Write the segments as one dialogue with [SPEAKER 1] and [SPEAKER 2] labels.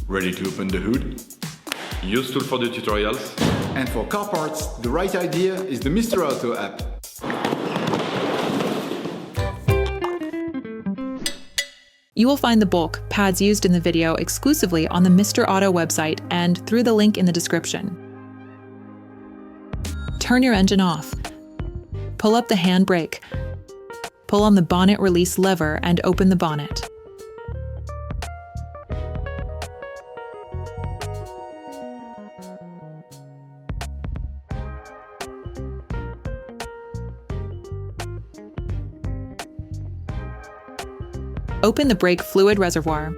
[SPEAKER 1] Ready to open the hood? Usetool for the tutorials.
[SPEAKER 2] And for car parts, the right idea is the Mr. Auto app.
[SPEAKER 3] You will find the bulk pads used in the video exclusively on the Mr. Auto website and through the link in the description. Turn your engine off. Pull up the handbrake. Pull on the bonnet release lever and open the bonnet. Open the brake fluid reservoir.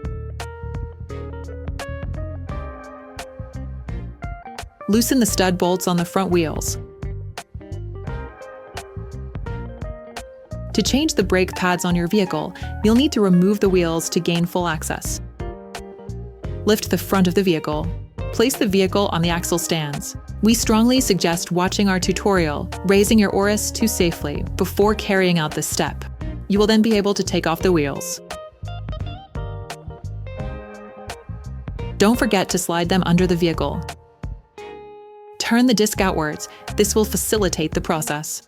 [SPEAKER 3] Loosen the stud bolts on the front wheels. To change the brake pads on your vehicle, you'll need to remove the wheels to gain full access. Lift the front of the vehicle. Place the vehicle on the axle stands. We strongly suggest watching our tutorial, raising your Auris to safely, before carrying out this step. You will then be able to take off the wheels. Don't forget to slide them under the vehicle. Turn the disc outwards. This will facilitate the process.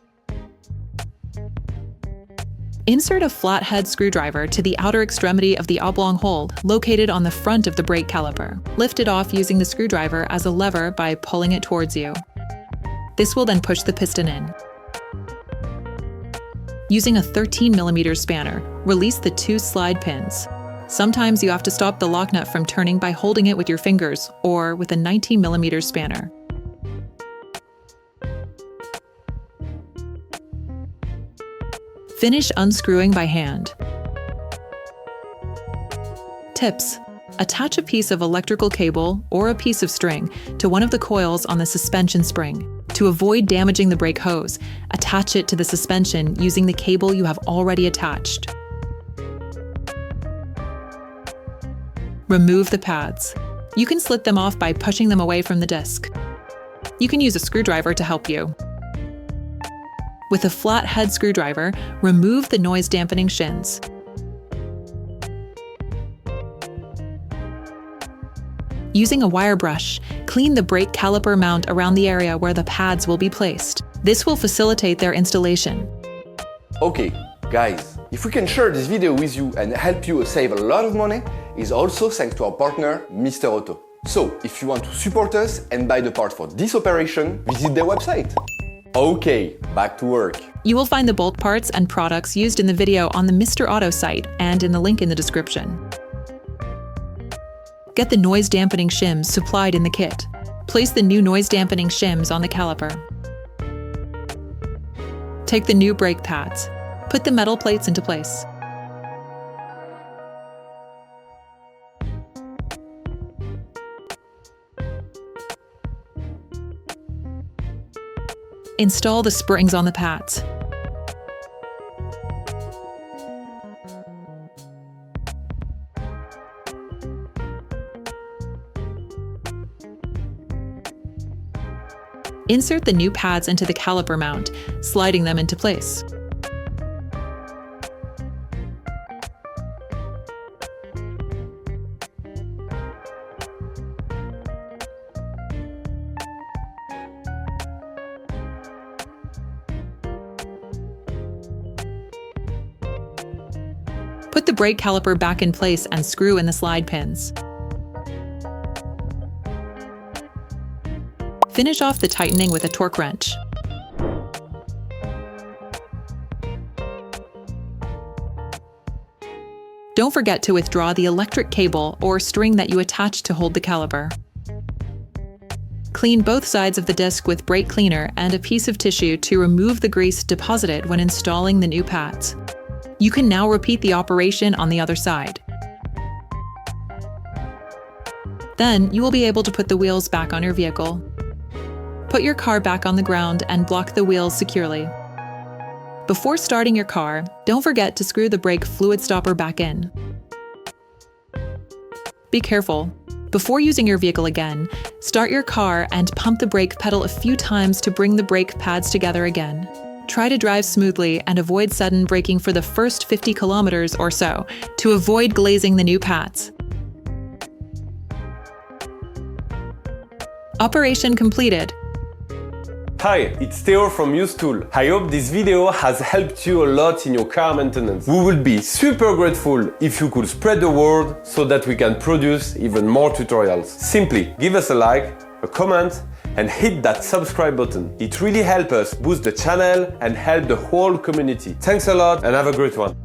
[SPEAKER 3] Insert a flathead screwdriver to the outer extremity of the oblong hole located on the front of the brake caliper. Lift it off using the screwdriver as a lever by pulling it towards you. This will then push the piston in. Using a 13mm spanner, release the 2 slide pins. Sometimes you have to stop the lock nut from turning by holding it with your fingers or with a 19mm spanner. Finish unscrewing by hand. Tips: attach a piece of electrical cable or a piece of string to one of the coils on the suspension spring. To avoid damaging the brake hose, attach it to the suspension using the cable you have already attached. Remove the pads. You can slit them off by pushing them away from the disc. You can use a screwdriver to help you. With a flathead screwdriver, remove the noise-dampening shins. Using a wire brush, clean the brake caliper mount around the area where the pads will be placed. This will facilitate their installation.
[SPEAKER 4] Okay, guys, if we can share this video with you and help you save a lot of money, is also thanks to our partner, Mr. Auto. So, if you want to support us and buy the part for this operation, visit their website. Okay, back to work.
[SPEAKER 3] You will find the bulk parts and products used in the video on the Mr. Auto site and in the link in the description. Get the noise-dampening shims supplied in the kit. Place the new noise-dampening shims on the caliper. Take the new brake pads. Put the metal plates into place. Install the springs on the pads. Insert the new pads into the caliper mount, sliding them into place. Put the brake caliper back in place and screw in the slide pins. Finish off the tightening with a torque wrench. Don't forget to withdraw the electric cable or string that you attach to hold the caliper. Clean both sides of the disc with brake cleaner and a piece of tissue to remove the grease deposited when installing the new pads. You can now repeat the operation on the other side. Then you will be able to put the wheels back on your vehicle. Put your car back on the ground and block the wheels securely. Before starting your car, don't forget to screw the brake fluid stopper back in. Be careful. Before using your vehicle again, start your car and pump the brake pedal a few times to bring the brake pads together again. Try to drive smoothly and avoid sudden braking for the first 50 kilometers or so to avoid glazing the new pads. Operation completed.
[SPEAKER 5] Hi, it's Theo from Usetool. I hope this video has helped you a lot in your car maintenance. We will be super grateful if you could spread the word so that we can produce even more tutorials. Simply give us a like, a comment, and hit that subscribe button. It really helps us boost the channel and help the whole community. Thanks a lot and have a great one.